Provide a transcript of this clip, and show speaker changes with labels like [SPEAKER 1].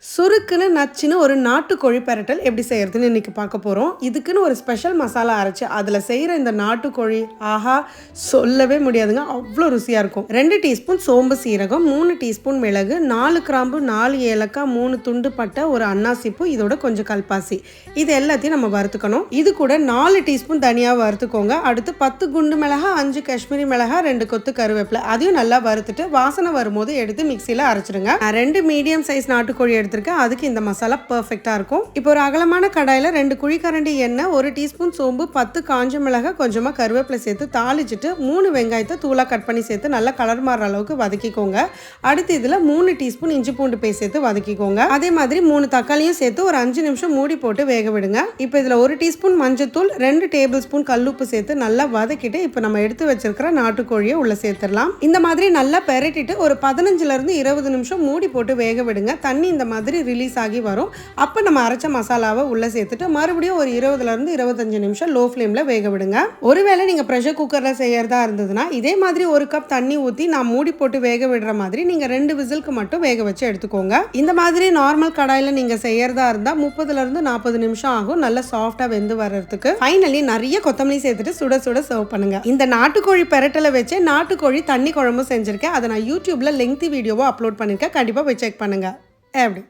[SPEAKER 1] சுருக்குன்னு நச்சுன்னு ஒரு நாட்டுக்கோழி பெரட்டல் எப்படி செய்யறதுன்னு இன்னைக்கு பார்க்க போகிறோம். இதுக்குன்னு ஒரு ஸ்பெஷல் மசாலா அரைச்சி அதில் செய்கிற இந்த நாட்டுக்கோழி ஆஹா சொல்லவே முடியாதுங்க, அவ்வளோ ருசியாக இருக்கும். 2 டீஸ்பூன் சோம்பு சீரகம், 3 டீஸ்பூன் மிளகு, 4 கிராம்பு, 4 ஏலக்காய், 3 துண்டு பட்டை, ஒரு அன்னாசிப்பூ, இதோட கொஞ்சம் கல்பாசி, இது எல்லாத்தையும் நம்ம வறுத்துக்கணும். இது கூட 4 டீஸ்பூன் தனியாக வறுத்துக்கோங்க. அடுத்து 10 குண்டு மிளகா, 5 காஷ்மீரி மிளகா, 2 கொத்து கருவேப்பிலை, அதையும் நல்லா வறுத்துட்டு வாசனை வரும்போது எடுத்து மிக்சியில் அரைச்சிடுங்க. 2 மீடியம் சைஸ் நாட்டுக்கோழி எடுத்துருக்கேன். அதுக்கு இந்த மசாலா பெர்ஃபெக்ட்டா இருக்கும். இப்போ ஒரு அகலமான கடாயில 2 குழிக்கரண்டி எண்ணெய், 1 டீஸ்பூன் சோம்பு, 10 காஞ்ச மிளகாய், கொஞ்சமா கருவேப்பிலை சேர்த்து தாளிச்சிட்டு 3 வெங்காயத்தை தூளா கட் பண்ணி சேர்த்து நல்லா கலர் மாறுற அளவுக்கு வதக்கிக்கோங்க. அடுத்து இதுல 3 டீஸ்பூன் இஞ்சி பூண்டு பேஸ்ட் சேர்த்து வதக்கிக்கோங்க. அதே மாதிரி 3 தக்காளியும் சேர்த்து ஒரு 5 நிமிஷம் மூடி போட்டு வேக விடுங்க. இப்போ இதுல 1 டீஸ்பூன் மஞ்சத்தூள், 2 டேபிள் ஸ்பூன் கல்லுப்பு சேர்த்து நல்லா வதக்கிட்டு இப்போ நம்ம எடுத்து வச்சிருக்கிற நாட்டுக்கோழியை உள்ள சேர்த்துடலாம். இந்த மாதிரி நல்லா பெரட்டிட்டு ஒரு 15ல இருந்து 20 நிமிஷம் மூடி போட்டு வேக விடுங்க. தண்ணி இந்த மாதிரி ரிலீஸ் ஆகி வரும். அப்போ நம்ம அரைச்ச மசாலாவை உள்ள சேர்த்துட்டு மறுபடியும் ஒரு 20ல இருந்து 25 நிமிஷம் லோ ஃப்ளேம்ல வேக விடுங்க. ஒருவேளை நீங்க ப்ரெஷர் குக்கர்ல செய்யறதா இருந்ததுன்னா இதே மாதிரி 1 கப் தண்ணி ஊற்றி நான் மூடி போட்டு வேக விடுற மாதிரி நீங்க 2 விசிலுக்கு மட்டும் வேக வச்சு எடுத்துக்கோங்க. இந்த மாதிரி நார்மல் கடாயில நீங்க செய்யறதா இருந்தா 30ல இருந்து 40 நிமிஷம் ஆகும் நல்லா சாஃப்டா வெந்து வர்றதுக்கு. ஃபைனலி நிறைய கொத்தமல்லி சேர்த்துட்டு சுட சுட சர்வ் பண்ணுங்க. இந்த நாட்டுக்கோழி பெரட்டலை வச்சு நாட்டுக்கோழி தண்ணி குழம்பு செஞ்சிருக்கேன். அதை நான் யூடியூப்ல லெங்தி வீடியோவா அப்லோட் பண்ணிருக்கேன். கண்டிப்பா போய் செக் பண்ணுங்க. எப்படி